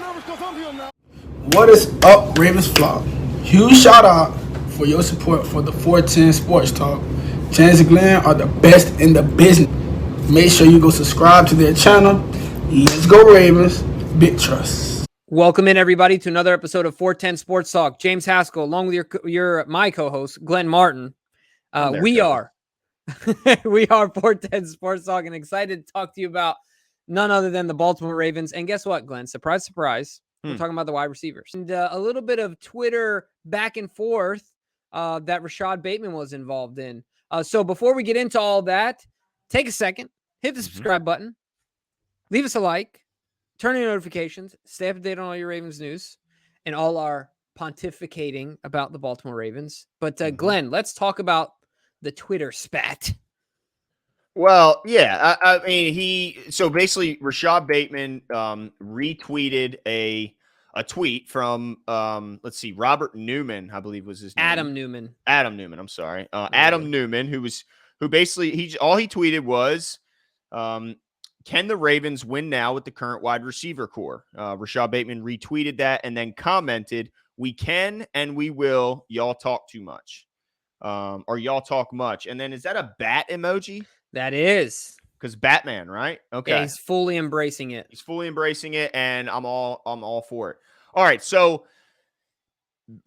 What is up, Ravens flock? Huge shout out for your support for the 410 Sports Talk. James and Glenn are the best in the business. Make sure you go subscribe to their channel. Let's go Ravens. Big trust. Welcome in, everybody, to another episode of 410 Sports Talk. James Haskell, along with my co-host, Glenn Martin. We are 410 Sports Talk, and excited to talk to you about none other than the Baltimore Ravens. And guess what, Glenn? Surprise, surprise. We're talking about the wide receivers. And a little bit of Twitter back and forth that Rashod Bateman was involved in. So before we get into all that, take a second, hit the subscribe button, leave us a like, turn on your notifications, stay up to date on all your Ravens news and all our pontificating about the Baltimore Ravens. But Glenn, let's talk about the Twitter spat. Well, yeah, I mean, so basically Rashod Bateman retweeted a tweet from, let's see, Robert Newman, I believe was his name. Adam Newman, I'm sorry. Adam Newman, who basically, all he tweeted was, can the Ravens win now with the current wide receiver core? Rashod Bateman retweeted that and then commented, we can and we will. Y'all talk too much. Or y'all talk much. And then is that a bat emoji? That is. Because Batman, right? Okay. Yeah, he's fully embracing it. He's fully embracing it, and I'm all for it. All right, so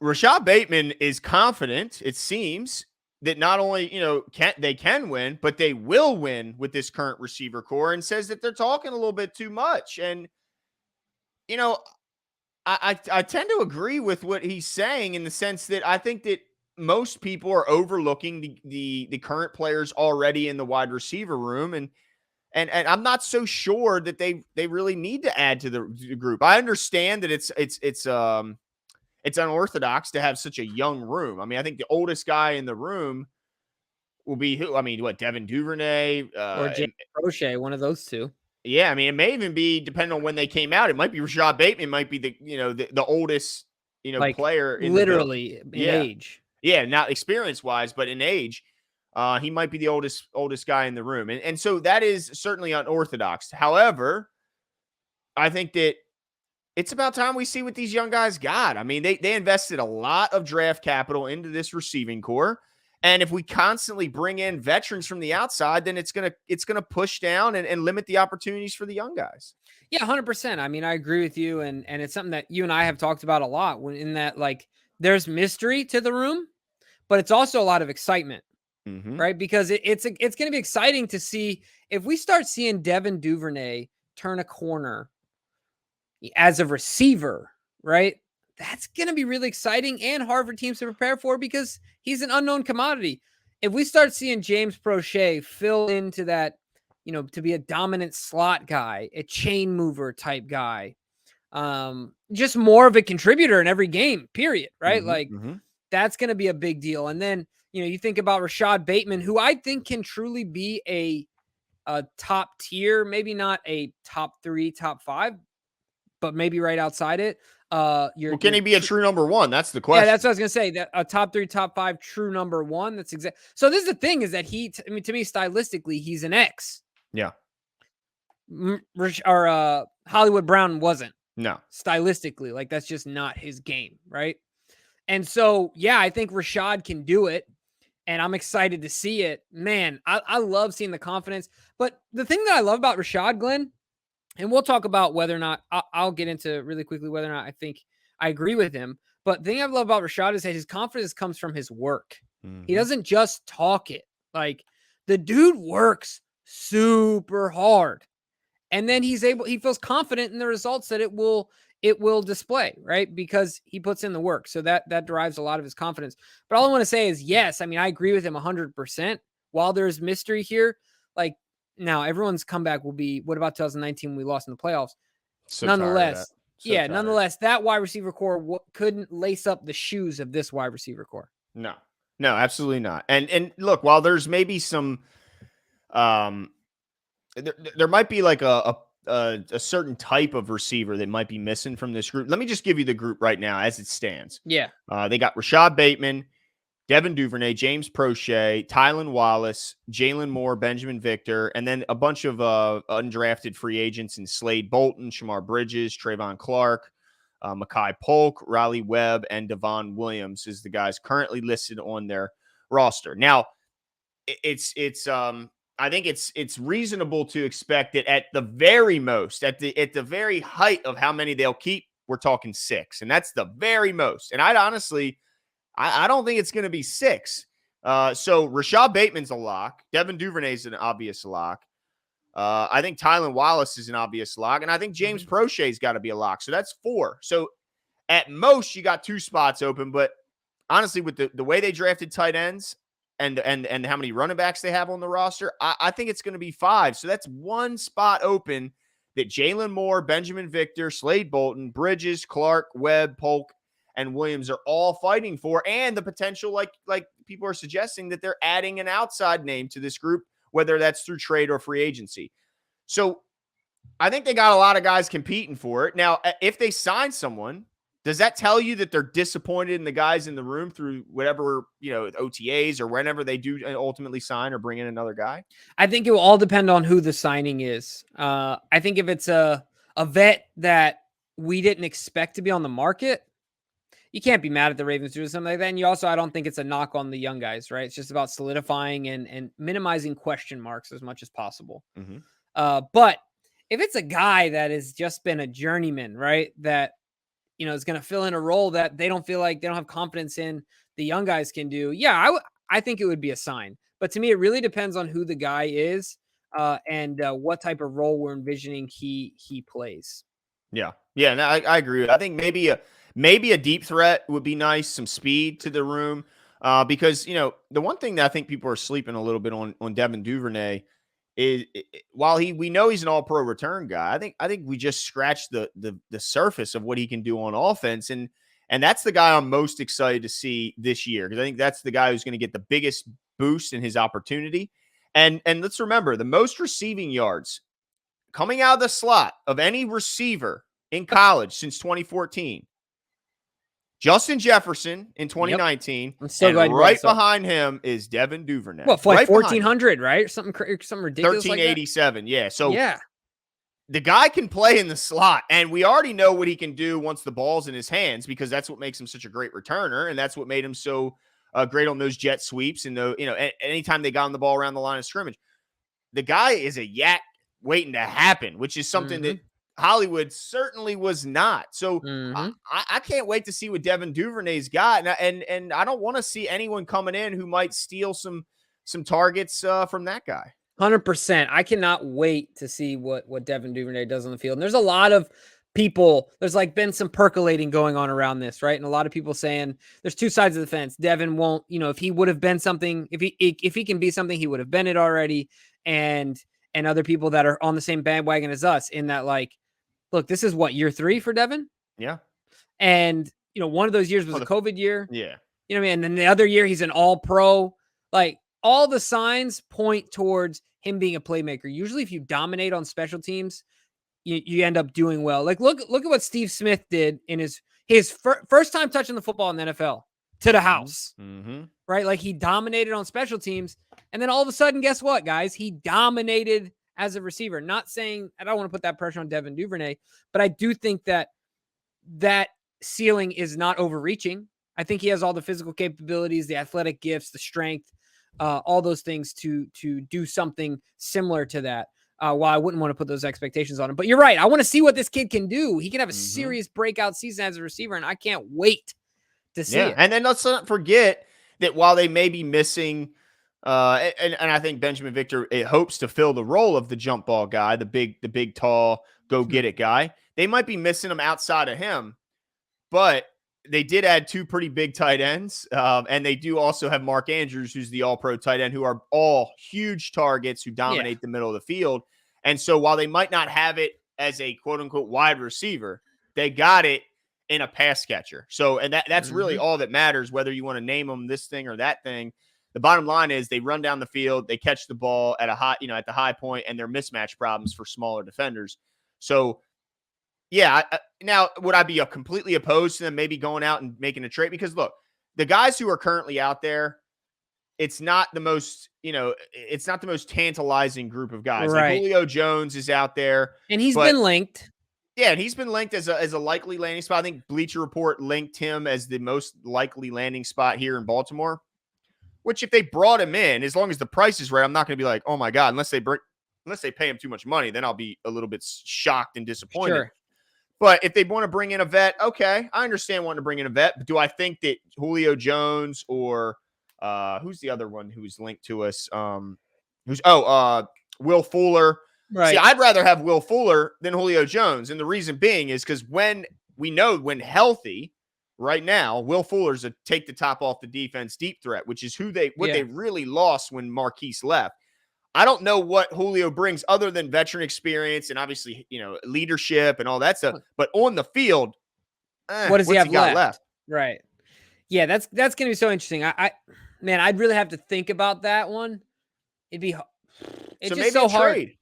Rashod Bateman is confident, it seems, that not only, they can win, but they will win with this current receiver core, and says that they're talking a little bit too much. And, I tend to agree with what he's saying in the sense that I think that most people are overlooking the current players already in the wide receiver room. And I'm not so sure that they really need to add to the group. I understand that it's unorthodox to have such a young room. I mean, I think the oldest guy in the room will be Devin Duvernay or James Crochet, one of those two. Yeah, I mean, it may even be depending on when they came out. It might be Rashod Bateman, it might be the oldest player in literally in age. Yeah, not experience wise, but in age. He might be the oldest guy in the room. And so that is certainly unorthodox. However, I think that it's about time we see what these young guys got. I mean, they invested a lot of draft capital into this receiving core. And if we constantly bring in veterans from the outside, then it's gonna push down and limit the opportunities for the young guys. Yeah, 100%. I mean, I agree with you. And it's something that you and I have talked about a lot in that, there's mystery to the room, but it's also a lot of excitement. Right? Because it's going to be exciting to see if we start seeing Devin Duvernay turn a corner as a receiver, right? That's going to be really exciting and hard for teams to prepare for because he's an unknown commodity. If we start seeing James Crochet fill into that, to be a dominant slot guy, a chain mover type guy, just more of a contributor in every game, period, right? That's going to be a big deal. And then, you think about Rashod Bateman, who I think can truly be a top tier, maybe not a top 3, top 5, but maybe right outside it. Can he be a true number 1? That's the question. Yeah, that's what I was going to say. That a top 3, top 5 true number 1. That's exact. So this is the thing is that to me, stylistically, he's an X. Yeah. Or Hollywood Brown wasn't. No. Stylistically, that's just not his game, right? And so, yeah, I think Rashod can do it. And I'm excited to see it. Man, I love seeing the confidence. But the thing that I love about Rashod, Glenn, and we'll talk about whether or not, I'll get into really quickly whether or not I think I agree with him. But the thing I love about Rashod is that his confidence comes from his work. He doesn't just talk it. The dude works super hard. And then he feels confident in the results that it will display, right? Because he puts in the work. So that derives a lot of his confidence. But all I want to say is, yes, I mean, I agree with him 100%. While there's mystery here, now everyone's comeback will be, what about 2019 when we lost in the playoffs? So nonetheless, nonetheless, that wide receiver core couldn't lace up the shoes of this wide receiver core. No, absolutely not. And look, while there's maybe some, there might be a certain type of receiver that might be missing from this group. Let me just give you the group right now as it stands. Yeah. They got Rashod Bateman, Devin Duvernay, James Prochet, Tylan Wallace, Jalen Moore, Benjamin Victor, and then a bunch of undrafted free agents in Slade Bolton, Shamar Bridges, Trayvon Clark, Mekhi Polk, Riley Webb, and Devon Williams is the guys currently listed on their roster. Now, I think it's reasonable to expect that at the very most, at the very height of how many they'll keep, we're talking 6, and that's the very most. And I don't think it's going to be 6. So Rashod Bateman's a lock. Devin Duvernay's an obvious lock. I think Tylan Wallace is an obvious lock, and I think James Prochet's got to be a lock. So that's 4. So at most, you got 2 spots open. But honestly, with the way they drafted tight ends and how many running backs they have on the roster, I think it's going to be 5. So that's 1 spot open that Jalen Moore, Benjamin Victor, Slade Bolton, Bridges, Clark, Webb, Polk, and Williams are all fighting for, and the potential, like people are suggesting, that they're adding an outside name to this group, whether that's through trade or free agency. So I think they got a lot of guys competing for it. Now, if they sign someone, does that tell you that they're disappointed in the guys in the room through whatever, OTAs or whenever they do ultimately sign or bring in another guy? I think it will all depend on who the signing is. I think if it's a vet that we didn't expect to be on the market, you can't be mad at the Ravens doing something like that. And I don't think it's a knock on the young guys, right? It's just about solidifying and minimizing question marks as much as possible. But if it's a guy that has just been a journeyman, right, that, is going to fill in a role that they don't feel like they don't have confidence in, the young guys can do. Yeah, I think it would be a sign. But to me, it really depends on who the guy is and what type of role we're envisioning he plays. Yeah. Yeah, no, I agree. I think maybe a deep threat would be nice, some speed to the room. Because, the one thing that I think people are sleeping a little bit on Devin Duvernay is, while we know he's an all-pro return guy, I think we just scratched the surface of what he can do on offense. And that's the guy I'm most excited to see this year, because I think that's the guy who's going to get the biggest boost in his opportunity. And let's remember, the most receiving yards coming out of the slot of any receiver in college since 2014. Justin Jefferson in 2019, and right behind him is Devin Duvernay. Well, for like 1,400, right? Something ridiculous 1,387, like yeah. So the guy can play in the slot, and we already know what he can do once the ball's in his hands, because that's what makes him such a great returner, and that's what made him so great on those jet sweeps and anytime they got on the ball around the line of scrimmage. The guy is a yak waiting to happen, which is something that Hollywood certainly was not. So I can't wait to see what Devin Duvernay's got. And I don't want to see anyone coming in who might steal some targets from that guy. 100%. I cannot wait to see what Devin Duvernay does on the field. And there's a lot of people, there's been some percolating going on around this, right? And a lot of people saying there's 2 sides of the fence. Devin won't, if he would have been something, if he can be something, he would have been it already. And other people that are on the same bandwagon as us, in that, look, this is year 3 for Devin? Yeah. And, one of those years was a COVID year. Yeah. You know what I mean? And then the other year, he's an all-pro. All the signs point towards him being a playmaker. Usually, if you dominate on special teams, you end up doing well. Look at what Steve Smith did in his first time touching the football in the NFL to the house. Right? He dominated on special teams. And then all of a sudden, guess what, guys? He dominated as a receiver. Not saying, I don't want to put that pressure on Devin Duvernay, but I do think that ceiling is not overreaching. I think he has all the physical capabilities, the athletic gifts, the strength, all those things to do something similar to that. While I wouldn't want to put those expectations on him. But you're right. I want to see what this kid can do. He can have a serious breakout season as a receiver, and I can't wait to see it. And then let's not forget that while they may be missing and I think Benjamin Victor hopes to fill the role of the jump ball guy, the big, tall, go get it guy. They might be missing him outside of him, but they did add 2 pretty big tight ends. And they do also have Mark Andrews, who's the all-pro tight end, who are all huge targets who dominate the middle of the field. And so while they might not have it as a quote unquote wide receiver, they got it in a pass catcher. So, and that's really all that matters, whether you want to name them this thing or that thing. The bottom line is they run down the field, they catch the ball at at the high point, and they're mismatch problems for smaller defenders. So, now would I be completely opposed to them maybe going out and making a trade? Because look, the guys who are currently out there, it's not the most, it's not the most tantalizing group of guys. Like Right. Julio Jones is out there. And he's but been linked. Yeah, and he's been linked as a likely landing spot. I think Bleacher Report linked him as the most likely landing spot here in Baltimore. Which, if they brought him in, as long as the price is right, I'm not going to be like, oh my god, unless they pay him too much money, then I'll be a little bit shocked and disappointed. Sure. But if they want to bring in a vet, okay, I understand wanting to bring in a vet. But do I think that Julio Jones or who's the other one who's linked to us? Will Fuller. Right. See, I'd rather have Will Fuller than Julio Jones. And the reason being is because when healthy right now, Will Fuller's a take the top off the defense deep threat, which is they really lost when Marquise left. I don't know what Julio brings other than veteran experience and obviously, leadership and all that stuff. But on the field, what does he have left? Right. Yeah, that's going to be so interesting. I'd really have to think about that one. It's so just so hard. Trade.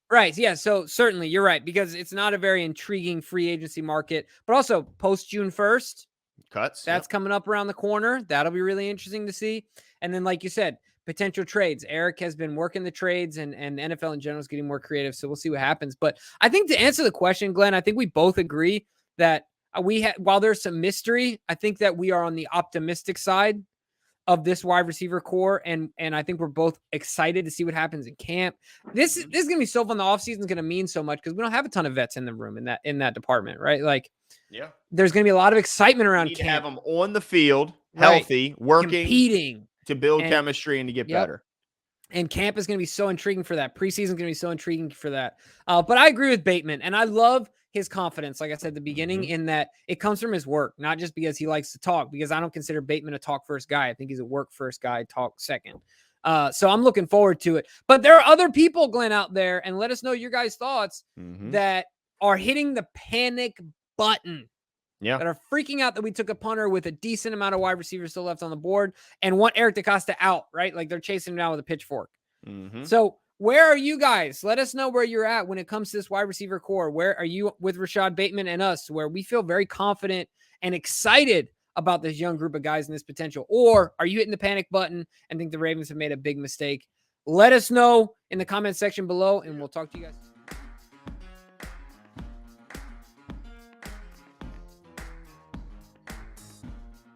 Right. Yeah. So certainly you're right, because it's not a very intriguing free agency market, but also post June 1st cuts. That's coming up around the corner. That'll be really interesting to see. And then, like you said, potential trades. Eric has been working the trades, and NFL in general is getting more creative. So we'll see what happens. But I think to answer the question, Glenn, I think we both agree that while there's some mystery, I think that we are on the optimistic side of this wide receiver core. And I think we're both excited to see what happens in camp. This is going to be so fun. The offseason is going to mean so much because we don't have a ton of vets in the room in that department, right? Like, there's going to be a lot of excitement around camp. To have them on the field, healthy, working, competing to build chemistry and to get better. And camp is going to be so intriguing for that. Preseason is going to be so intriguing for that. But I agree with Bateman, and I love his confidence, like I said at the beginning, in that it comes from his work, not just because he likes to talk, because I don't consider Bateman a talk first guy. I think he's a work first guy, talk second. So I'm looking forward to it. But there are other people, Glenn, out there, and let us know your guys' thoughts, that are hitting the panic button. Yeah. That are freaking out that we took a punter with a decent amount of wide receivers still left on the board and want Eric DeCosta out, right? Like they're chasing him down with a pitchfork. So where are you guys? Let us know where you're at when it comes to this wide receiver core. Where are you with Rashod Bateman and us, where we feel very confident and excited about this young group of guys and this potential? Or are you hitting the panic button and think the Ravens have made a big mistake? Let us know in the comment section below, and we'll talk to you guys.